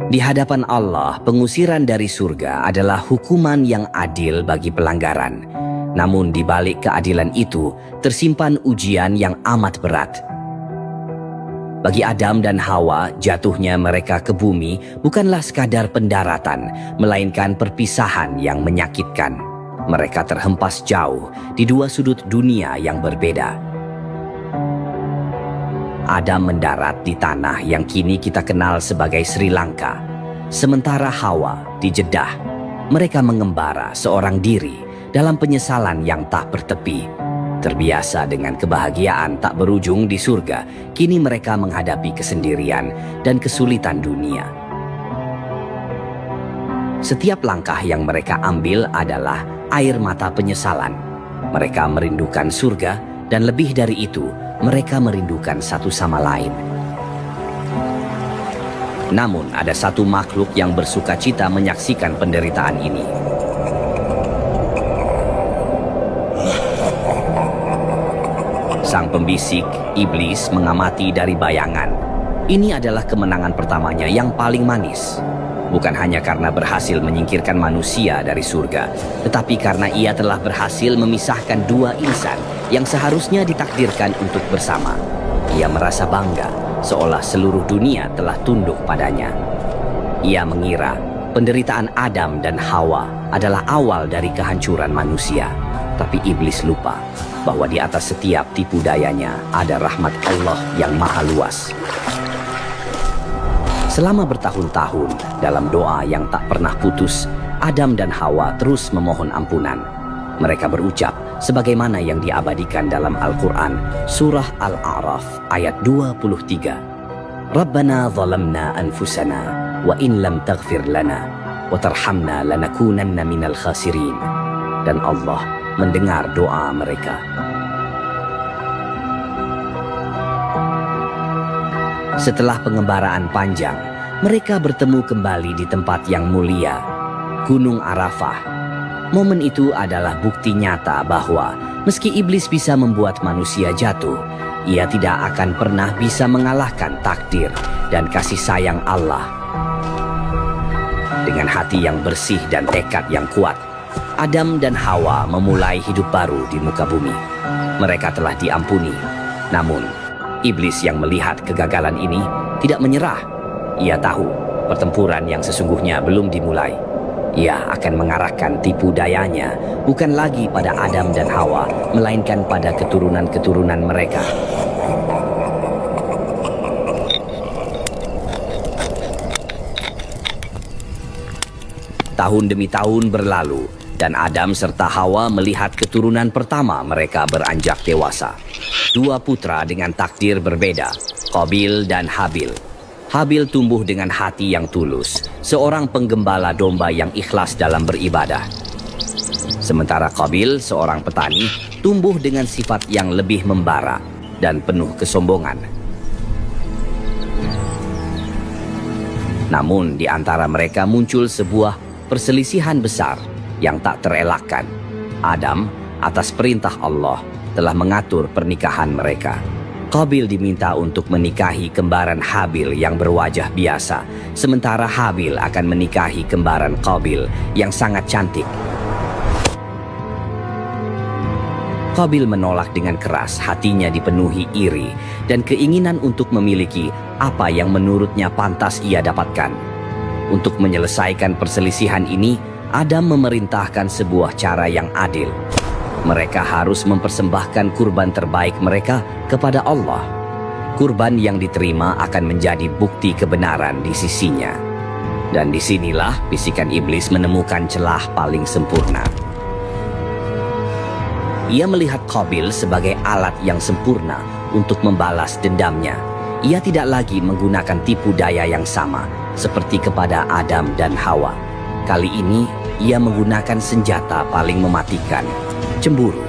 Di hadapan Allah, pengusiran dari surga adalah hukuman yang adil bagi pelanggaran. Namun di balik keadilan itu, tersimpan ujian yang amat berat. Bagi Adam dan Hawa, jatuhnya mereka ke bumi bukanlah sekadar pendaratan, melainkan perpisahan yang menyakitkan. Mereka terhempas jauh di dua sudut dunia yang berbeda. Adam mendarat di tanah yang kini kita kenal sebagai Sri Lanka. Sementara Hawa di Jeddah. Mereka mengembara seorang diri dalam penyesalan yang tak bertepi. Terbiasa dengan kebahagiaan tak berujung di surga, kini mereka menghadapi kesendirian dan kesulitan dunia. Setiap langkah yang mereka ambil adalah air mata penyesalan. Mereka merindukan surga dan lebih dari itu, mereka merindukan satu sama lain. Namun ada satu makhluk yang bersuka cita menyaksikan penderitaan ini. Sang pembisik, iblis, mengamati dari bayangan. Ini adalah kemenangan pertamanya yang paling manis. Bukan hanya karena berhasil menyingkirkan manusia dari surga, tetapi karena ia telah berhasil memisahkan dua insan yang seharusnya ditakdirkan untuk bersama. Ia merasa bangga, seolah seluruh dunia telah tunduk padanya. Ia mengira penderitaan Adam dan Hawa adalah awal dari kehancuran manusia. Tapi iblis lupa bahwa di atas setiap tipu dayanya ada rahmat Allah yang maha luas. Selama bertahun-tahun, dalam doa yang tak pernah putus, Adam dan Hawa terus memohon ampunan. Mereka berucap sebagaimana yang diabadikan dalam Al-Quran, Surah Al-A'raf ayat 23. Rabbana zalamna anfusana, wa in lam taghfir lana, wa tarhamna lanakunanna minal khasirin. Dan Allah mendengar doa mereka. Setelah pengembaraan panjang, mereka bertemu kembali di tempat yang mulia, Gunung Arafah. Momen itu adalah bukti nyata bahwa meski iblis bisa membuat manusia jatuh, ia tidak akan pernah bisa mengalahkan takdir dan kasih sayang Allah. Dengan hati yang bersih dan tekad yang kuat, Adam dan Hawa memulai hidup baru di muka bumi. Mereka telah diampuni. Namun, iblis yang melihat kegagalan ini tidak menyerah. Ia tahu pertempuran yang sesungguhnya belum dimulai. Ia akan mengarahkan tipu dayanya bukan lagi pada Adam dan Hawa, melainkan pada keturunan-keturunan mereka. Tahun demi tahun berlalu, dan Adam serta Hawa melihat keturunan pertama mereka beranjak dewasa. Dua putra dengan takdir berbeda, Qabil dan Habil. Habil tumbuh dengan hati yang tulus, seorang penggembala domba yang ikhlas dalam beribadah. Sementara Qabil, seorang petani, tumbuh dengan sifat yang lebih membara dan penuh kesombongan. Namun di antara mereka muncul sebuah perselisihan besar yang tak terelakkan. Adam, atas perintah Allah, telah mengatur pernikahan mereka. Qabil diminta untuk menikahi kembaran Habil yang berwajah biasa, sementara Habil akan menikahi kembaran Qabil yang sangat cantik. Qabil menolak dengan keras, hatinya dipenuhi iri dan keinginan untuk memiliki apa yang menurutnya pantas ia dapatkan. Untuk menyelesaikan perselisihan ini, Adam memerintahkan sebuah cara yang adil. Mereka harus mempersembahkan kurban terbaik mereka kepada Allah. Kurban yang diterima akan menjadi bukti kebenaran di sisinya. Dan disinilah bisikan iblis menemukan celah paling sempurna. Ia melihat Qabil sebagai alat yang sempurna untuk membalas dendamnya. Ia tidak lagi menggunakan tipu daya yang sama seperti kepada Adam dan Hawa. Kali ini ia menggunakan senjata paling mematikan, cemburu.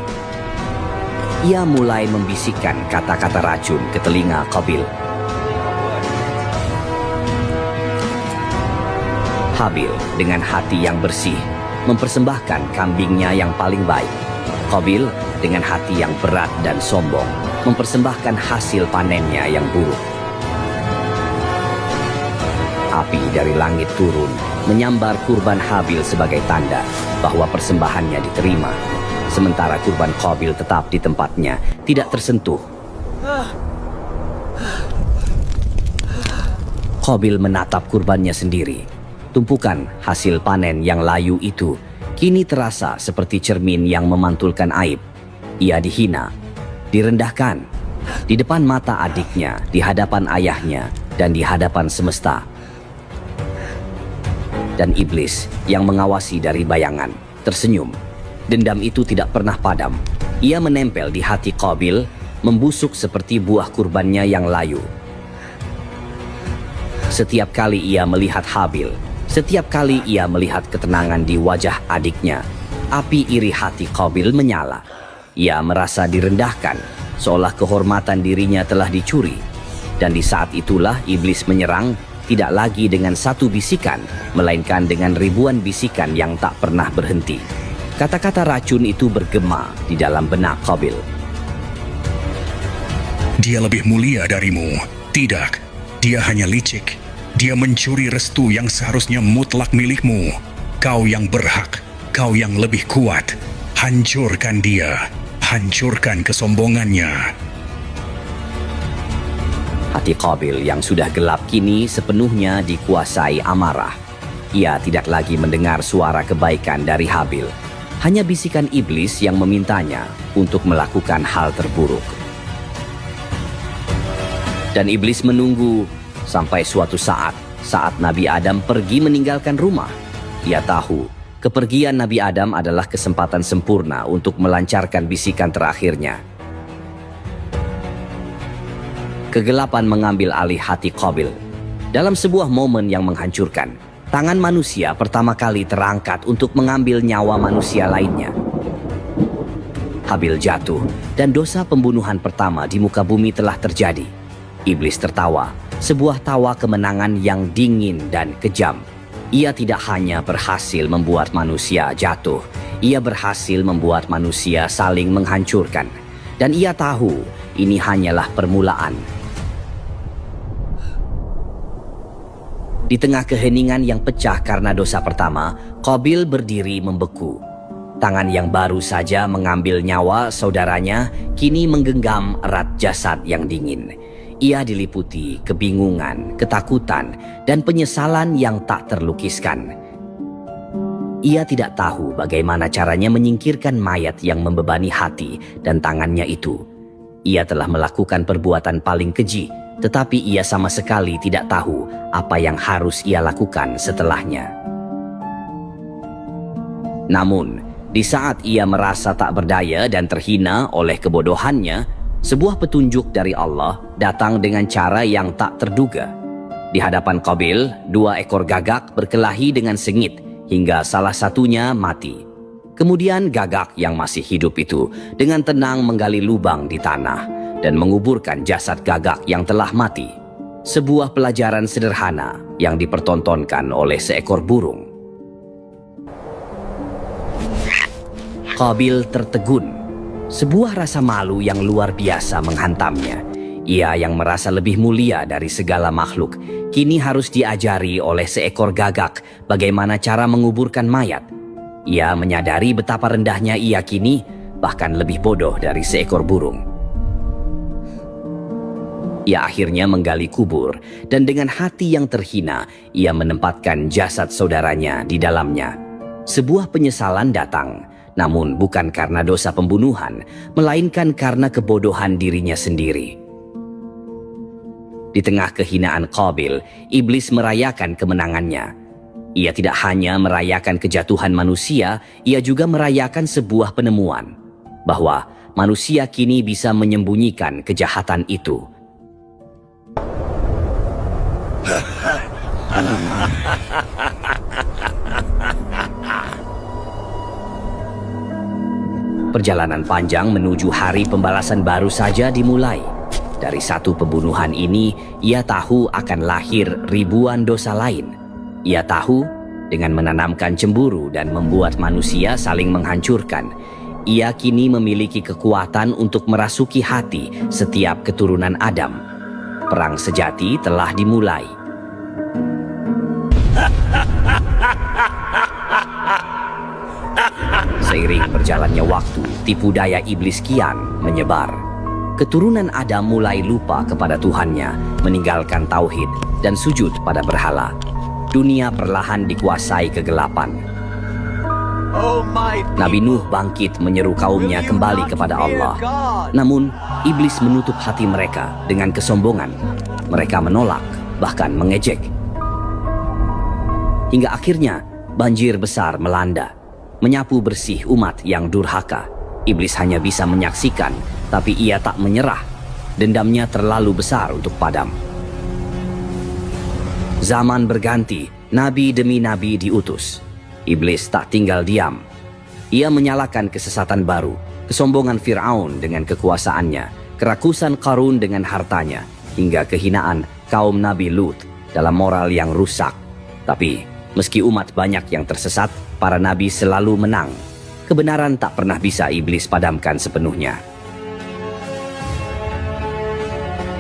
Ia mulai membisikkan kata-kata racun ke telinga Qabil. Habil dengan hati yang bersih mempersembahkan kambingnya yang paling baik. Qabil dengan hati yang berat dan sombong mempersembahkan hasil panennya yang buruk. Api dari langit turun, menyambar kurban Habil sebagai tanda bahwa persembahannya diterima. Sementara kurban Qabil tetap di tempatnya, tidak tersentuh. Qabil menatap kurbannya sendiri. Tumpukan hasil panen yang layu itu kini terasa seperti cermin yang memantulkan aib. Ia dihina, direndahkan, di depan mata adiknya, di hadapan ayahnya, dan di hadapan semesta. Dan iblis yang mengawasi dari bayangan tersenyum. Dendam itu tidak pernah padam. Ia menempel di hati Qabil, membusuk seperti buah kurbannya yang layu. Setiap kali ia melihat Habil, setiap kali ia melihat ketenangan di wajah adiknya, api iri hati Qabil menyala. Ia merasa direndahkan, seolah kehormatan dirinya telah dicuri. Dan di saat itulah iblis menyerang, tidak lagi dengan satu bisikan, melainkan dengan ribuan bisikan yang tak pernah berhenti. Kata-kata racun itu bergema di dalam benak Qabil. Dia lebih mulia darimu. Tidak, dia hanya licik. Dia mencuri restu yang seharusnya mutlak milikmu. Kau yang berhak, kau yang lebih kuat. Hancurkan dia, hancurkan kesombongannya. Hati Qabil yang sudah gelap kini sepenuhnya dikuasai amarah. Ia tidak lagi mendengar suara kebaikan dari Habil. Hanya bisikan iblis yang memintanya untuk melakukan hal terburuk. Dan iblis menunggu sampai suatu saat Nabi Adam pergi meninggalkan rumah. Ia tahu kepergian Nabi Adam adalah kesempatan sempurna untuk melancarkan bisikan terakhirnya. Kegelapan mengambil alih hati Qabil. Dalam sebuah momen yang menghancurkan, tangan manusia pertama kali terangkat untuk mengambil nyawa manusia lainnya. Habil jatuh dan dosa pembunuhan pertama di muka bumi telah terjadi. Iblis tertawa, sebuah tawa kemenangan yang dingin dan kejam. Ia tidak hanya berhasil membuat manusia jatuh, ia berhasil membuat manusia saling menghancurkan. Dan ia tahu ini hanyalah permulaan. Di tengah keheningan yang pecah karena dosa pertama, Qabil berdiri membeku. Tangan yang baru saja mengambil nyawa saudaranya kini menggenggam erat jasad yang dingin. Ia diliputi kebingungan, ketakutan, dan penyesalan yang tak terlukiskan. Ia tidak tahu bagaimana caranya menyingkirkan mayat yang membebani hati dan tangannya itu. Ia telah melakukan perbuatan paling keji, tetapi ia sama sekali tidak tahu apa yang harus ia lakukan setelahnya. Namun, di saat ia merasa tak berdaya dan terhina oleh kebodohannya, sebuah petunjuk dari Allah datang dengan cara yang tak terduga. Di hadapan Qabil, 2 ekor gagak berkelahi dengan sengit hingga salah satunya mati. Kemudian gagak yang masih hidup itu dengan tenang menggali lubang di tanah dan menguburkan jasad gagak yang telah mati. Sebuah pelajaran sederhana yang dipertontonkan oleh seekor burung. Qabil tertegun. Sebuah rasa malu yang luar biasa menghantamnya. Ia yang merasa lebih mulia dari segala makhluk, kini harus diajari oleh seekor gagak bagaimana cara menguburkan mayat. Ia menyadari betapa rendahnya ia kini, bahkan lebih bodoh dari seekor burung. Ia akhirnya menggali kubur, dan dengan hati yang terhina, ia menempatkan jasad saudaranya di dalamnya. Sebuah penyesalan datang, namun bukan karena dosa pembunuhan, melainkan karena kebodohan dirinya sendiri. Di tengah kehinaan Qabil, iblis merayakan kemenangannya. Ia tidak hanya merayakan kejatuhan manusia, ia juga merayakan sebuah penemuan, bahwa manusia kini bisa menyembunyikan kejahatan itu. Perjalanan panjang menuju hari pembalasan baru saja dimulai. Dari satu pembunuhan ini, ia tahu akan lahir ribuan dosa lain. Ia tahu dengan menanamkan cemburu dan membuat manusia saling menghancurkan, ia kini memiliki kekuatan untuk merasuki hati setiap keturunan Adam. Perang sejati telah dimulai. Seiring berjalannya waktu, tipu daya iblis kian menyebar. Keturunan Adam mulai lupa kepada Tuhannya, meninggalkan tauhid dan sujud pada berhala. Dunia perlahan dikuasai kegelapan. Nabi Nuh bangkit menyeru kaumnya kembali kepada Allah. Namun, iblis menutup hati mereka dengan kesombongan. Mereka menolak, bahkan mengejek. Hingga akhirnya, banjir besar melanda, menyapu bersih umat yang durhaka. Iblis hanya bisa menyaksikan, tapi ia tak menyerah. Dendamnya terlalu besar untuk padam. Zaman berganti, nabi demi nabi diutus. Iblis tak tinggal diam. Ia menyalakan kesesatan baru, kesombongan Fir'aun dengan kekuasaannya, kerakusan Qarun dengan hartanya, hingga kehinaan kaum Nabi Lut dalam moral yang rusak. Tapi, meski umat banyak yang tersesat, para nabi selalu menang. Kebenaran tak pernah bisa iblis padamkan sepenuhnya.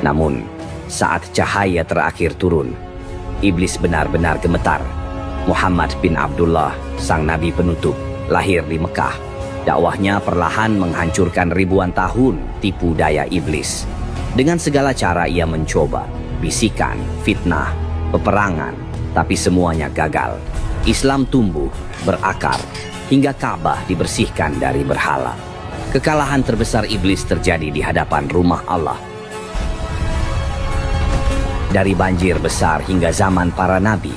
Namun, saat cahaya terakhir turun, iblis benar-benar gemetar. Muhammad bin Abdullah, sang nabi penutup, lahir di Mekah. Dakwahnya perlahan menghancurkan ribuan tahun tipu daya iblis. Dengan segala cara ia mencoba, bisikan, fitnah, peperangan, tapi semuanya gagal. Islam tumbuh, berakar, hingga Ka'bah dibersihkan dari berhala. Kekalahan terbesar iblis terjadi di hadapan rumah Allah. Dari banjir besar hingga zaman para nabi,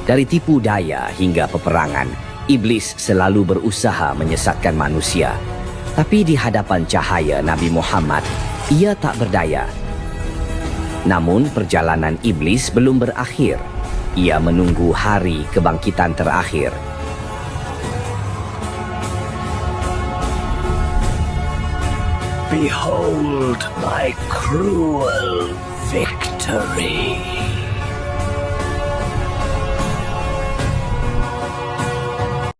dari tipu daya hingga peperangan, iblis selalu berusaha menyesatkan manusia. Tapi di hadapan cahaya Nabi Muhammad, ia tak berdaya. Namun perjalanan iblis belum berakhir. Ia menunggu hari kebangkitan terakhir. Behold my cruel victory.